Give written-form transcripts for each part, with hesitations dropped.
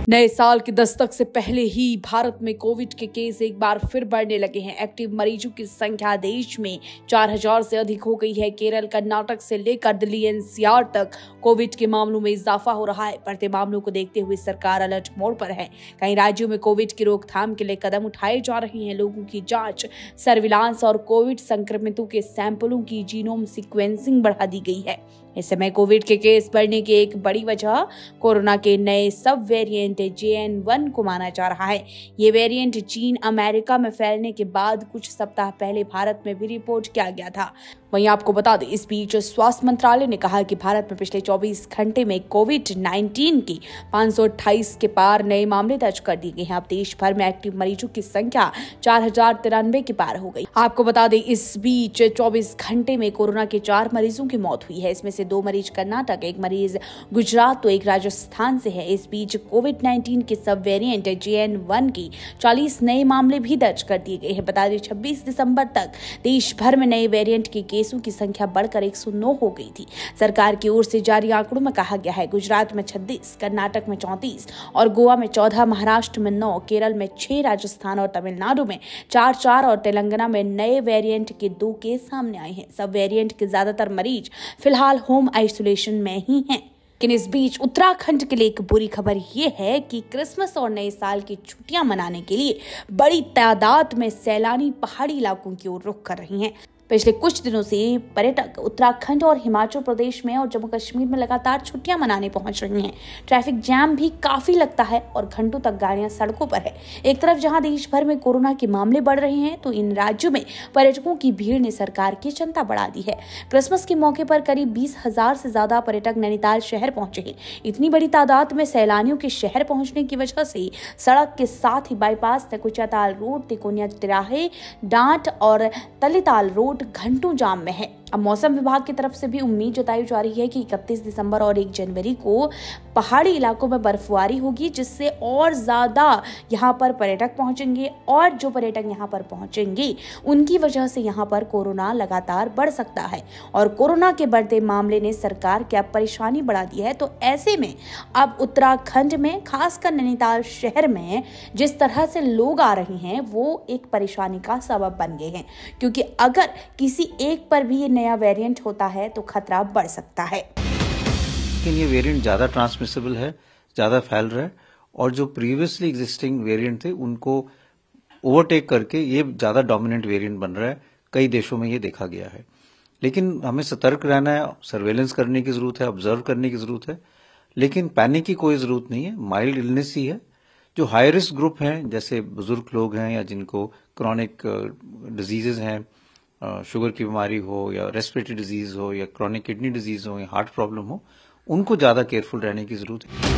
नए साल की दस्तक से पहले ही भारत में कोविड के केस एक बार फिर बढ़ने लगे हैं। एक्टिव मरीजों की संख्या देश में 4000 से अधिक हो गई है। केरल, कर्नाटक से लेकर दिल्ली एनसीआर तक कोविड के मामलों में इजाफा हो रहा है। बढ़ते मामलों को देखते हुए सरकार अलर्ट मोड पर है। कई राज्यों में कोविड की रोकथाम के लिए कदम उठाए जा रहे हैं। लोगों की जांच, सर्विलांस और कोविड संक्रमितों के सैंपलों की जीनोम सीक्वेंसिंग बढ़ा दी गई है। इस समय कोविड के केस बढ़ने की एक बड़ी वजह कोरोना के नए सब वेरिएंट JN.1 को माना जा रहा है। ये वेरिएंट चीन, अमेरिका में फैलने के बाद कुछ सप्ताह पहले भारत में भी रिपोर्ट किया गया था। वहीं आपको बता दें, इस बीच स्वास्थ्य मंत्रालय ने कहा कि भारत में पिछले 24 घंटे में कोविड-19 की 528 के पार नए मामले दर्ज कर दिए गए हैं। अब देश भर में एक्टिव मरीजों की संख्या 4093 के पार हो गई। आपको बता दें, इस बीच 24 घंटे में कोरोना के 4 मरीजों की मौत हुई है। इसमें से 2 मरीज कर्नाटक, 1 मरीज गुजरात तो 1 राजस्थान से है। इस बीच कोविड-19 के सब वेरिएंट JN.1 की 40 नए मामले भी दर्ज कर दिए गए हैं। बता दें, 26 दिसंबर तक देश भर में नए वेरिएंट के केसों की संख्या बढ़कर 109 हो गई थी। सरकार की ओर से जारी आंकड़ों में कहा गया है, गुजरात में 36, कर्नाटक में 34 और गोवा में 14, महाराष्ट्र में 9, केरल में 6, राजस्थान और तमिलनाडु में 4 और तेलंगाना में नए वेरिएंट के 2 केस सामने आए हैं। सब वेरिएंट के ज्यादातर मरीज फिलहाल होम आइसोलेशन में ही हैं। लेकिन इस बीच उत्तराखंड के लिए एक बुरी खबर ये है कि क्रिसमस और नए साल की छुट्टियां मनाने के लिए बड़ी तादाद में सैलानी पहाड़ी इलाकों की ओर रुख कर रही हैं। पिछले कुछ दिनों से पर्यटक उत्तराखंड और हिमाचल प्रदेश में और जम्मू कश्मीर में लगातार छुट्टियां मनाने पहुंच रही हैं। ट्रैफिक जैम भी काफी लगता है और घंटों तक गाड़ियां सड़कों पर है। एक तरफ जहां देश भर में कोरोना के मामले बढ़ रहे हैं, तो इन राज्यों में पर्यटकों की भीड़ ने सरकार की चिंता बढ़ा दी है। क्रिसमस के मौके पर करीब 20,000 से ज्यादा पर्यटक नैनीताल शहर पहुंचे हैं। इतनी बड़ी तादाद में सैलानियों के शहर पहुंचने की वजह से सड़क के साथ ही बाईपास, कुचाताल रोड, तिकोनिया तिराहे, डांट और तलीताल रोड घंटों जाम में है। अब मौसम विभाग की तरफ से भी उम्मीद जताई जा रही है कि 31 दिसंबर और 1 जनवरी को पहाड़ी इलाकों में बर्फबारी होगी, जिससे और ज्यादा यहाँ पर पर्यटक पहुंचेंगे और जो पर्यटक यहाँ पर पहुंचेंगे उनकी वजह से यहाँ पर कोरोना लगातार बढ़ सकता है। और कोरोना के बढ़ते मामले ने सरकार की अब परेशानी बढ़ा दी है। तो ऐसे में अब उत्तराखंड में, खासकर नैनीताल शहर में जिस तरह से लोग आ रहे हैं, वो एक परेशानी का सबब बन गए हैं, क्योंकि अगर किसी एक पर भी नया वेरिएंट होता है तो खतरा बढ़ सकता है। लेकिन ये वेरिएंट ज़्यादा ट्रांसमिसिबल है, ज़्यादा फैल रहा है और जो प्रीवियसली एग्जिस्टिंग वेरिएंट थे उनको ओवरटेक करके ये ज़्यादा डोमिनेंट वेरिएंट बन रहा है। कई देशों में ये देखा गया है। लेकिन हमें सतर्क रहना है, सर्वेलेंस करने की ज़रूरत है, ऑब्जर्व करने की ज़रूरत है। लेकिन पैनिक की कोई ज़रूरत नहीं है। माइल्ड इलनेस ही है। जो हाई रिस्क ग्रुप हैं, जैसे बुजुर्ग लोग हैं या जिनको क्रॉनिक डिजीजेज हैं, शुगर की बीमारी हो या रेस्पिरेटरी डिजीज हो या क्रॉनिक किडनी डिजीज हो या हार्ट प्रॉब्लम हो, उनको ज्यादा केयरफुल रहने की जरूरत है।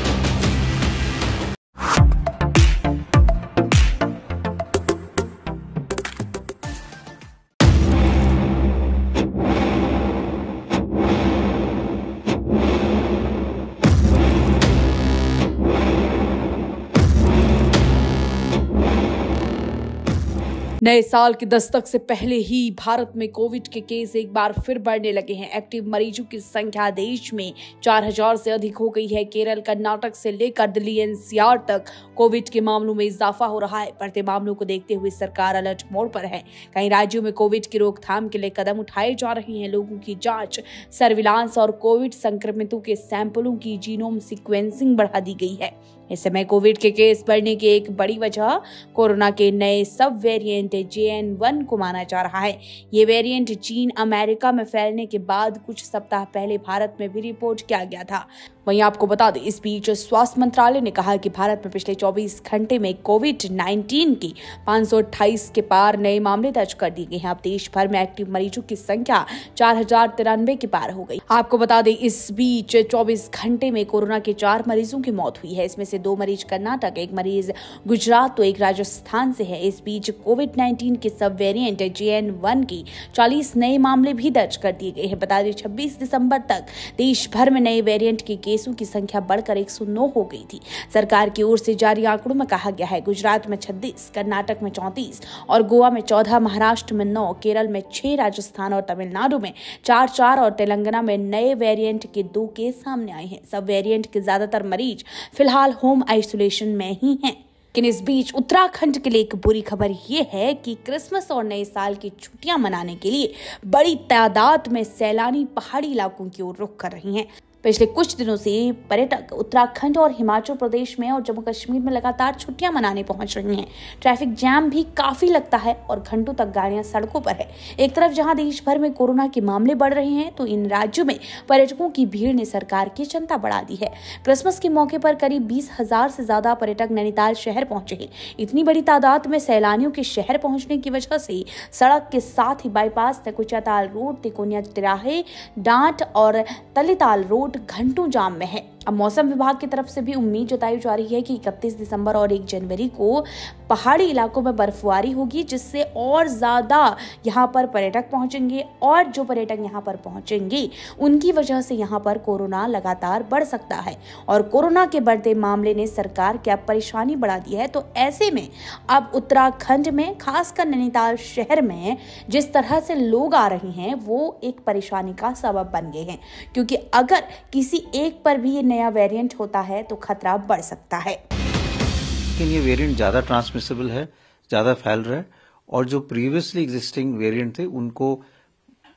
नए साल की दस्तक से पहले ही भारत में कोविड के केस एक बार फिर बढ़ने लगे हैं। एक्टिव मरीजों की संख्या देश में 4000 से अधिक हो गई है। केरल, कर्नाटक से लेकर दिल्ली एनसीआर तक कोविड के मामलों में इजाफा हो रहा है। बढ़ते मामलों को देखते हुए सरकार अलर्ट मोड पर है। कई राज्यों में कोविड की रोकथाम के लिए कदम उठाए जा रहे हैं। लोगों की जांच, सर्विलांस और कोविड संक्रमितों के सैंपलों की जीनोम सीक्वेंसिंग बढ़ा दी गई है। इस समय कोविड के केस बढ़ने की एक बड़ी वजह कोरोना के नए सब वेरिएंट JN.1 को माना जा रहा है। ये वेरिएंट चीन, अमेरिका में फैलने के बाद कुछ सप्ताह पहले भारत में भी रिपोर्ट किया गया था। वहीं आपको बता दें, इस बीच स्वास्थ्य मंत्रालय ने कहा कि भारत में पिछले 24 घंटे में कोविड-19 की 528 के पार नए मामले दर्ज कर दिए गए हैं। अब देश भर में एक्टिव मरीजों की संख्या 4093 के पार हो गई। आपको बता दें, इस बीच 24 घंटे में कोरोना के 4 मरीजों की मौत हुई है। इसमें से 2 मरीज कर्नाटक, 1 मरीज गुजरात तो 1 राजस्थान से है। इस बीच कोविड-19 के सब वेरिएंट JN.1 की 40 नए मामले भी दर्ज कर दिए गए हैं। बता दें, 26 दिसंबर तक देश भर में नए वेरिएंट के केस केसों की संख्या बढ़कर 109 हो गई थी। सरकार की ओर से जारी आंकड़ों में कहा गया है गुजरात में 36, कर्नाटक में 34 और गोवा में 14, महाराष्ट्र में 9, केरल में 6, राजस्थान और तमिलनाडु में 4 और तेलंगाना में नए वेरिएंट के 2 केस सामने आए हैं। सब वेरिएंट के ज्यादातर मरीज फिलहाल होम आइसोलेशन में ही हैं। लेकिन इस बीच उत्तराखंड के लिए एक बुरी खबर ये है कि क्रिसमस और नए साल की छुट्टियां मनाने के लिए बड़ी तादाद में सैलानी पहाड़ी इलाकों की ओर रुख कर रही हैं। पिछले कुछ दिनों से पर्यटक उत्तराखंड और हिमाचल प्रदेश में और जम्मू कश्मीर में लगातार छुट्टियां मनाने पहुंच रही हैं। ट्रैफिक जैम भी काफी लगता है और घंटों तक गाड़ियां सड़कों पर है। एक तरफ जहां देश भर में कोरोना के मामले बढ़ रहे हैं तो इन राज्यों में पर्यटकों की भीड़ ने सरकार की चिंता बढ़ा दी है। क्रिसमस के मौके पर करीब 20,000 से ज्यादा पर्यटक नैनीताल शहर पहुंचे हैं। इतनी बड़ी तादाद में सैलानियों के शहर पहुंचने की वजह से सड़क के साथ ही बाईपास, तकुचाताल रोड, तिकोनिया तिराहे, डांट और तलीताल रोड घंटों जाम में है। अब मौसम विभाग की तरफ से भी उम्मीद जताई जा रही है कि 31 दिसंबर और 1 जनवरी को पहाड़ी इलाकों में बर्फबारी होगी, जिससे और ज्यादा यहाँ पर पर्यटक पहुंचेंगे और जो पर्यटक यहाँ पर पहुंचेंगे उनकी वजह से यहाँ पर कोरोना लगातार बढ़ सकता है और कोरोना के बढ़ते मामले ने सरकार की अब परेशानी बढ़ा दी है। तो ऐसे में अब उत्तराखंड में खासकर नैनीताल शहर में जिस तरह से लोग आ रहे हैं वो एक परेशानी का सबब बन गए हैं, क्योंकि अगर किसी एक पर भी नया वेरिएंट होता है तो खतरा बढ़ सकता है। लेकिन ये वेरिएंट ज़्यादा ट्रांसमिसेबल है, ज़्यादा फैल रहा है और जो प्रीवियसली एग्जिस्टिंग वेरिएंट थे उनको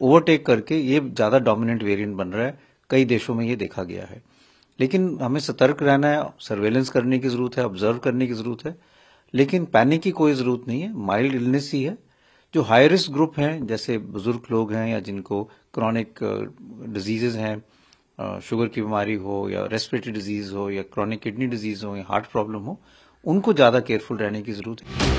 ओवरटेक करके ये ज़्यादा डोमिनेंट वेरिएंट बन रहा है। कई देशों में ये देखा गया है। लेकिन हमें सतर्क रहना है, सर्वेलेंस करने की ज़रूरत है, ऑब्जर्व करने की ज़रूरत है, लेकिन पैनिक की कोई ज़रूरत नहीं है। माइल्ड इलनेस ही है। जो हाई रिस्क ग्रुप हैं, जैसे बुजुर्ग लोग हैं या जिनको क्रॉनिक डिजीजेज हैं, शुगर की बीमारी हो या रेस्पिरेटरी डिजीज हो या क्रॉनिक किडनी डिजीज हो या हार्ट प्रॉब्लम हो, उनको ज़्यादा केयरफुल रहने की ज़रूरत है।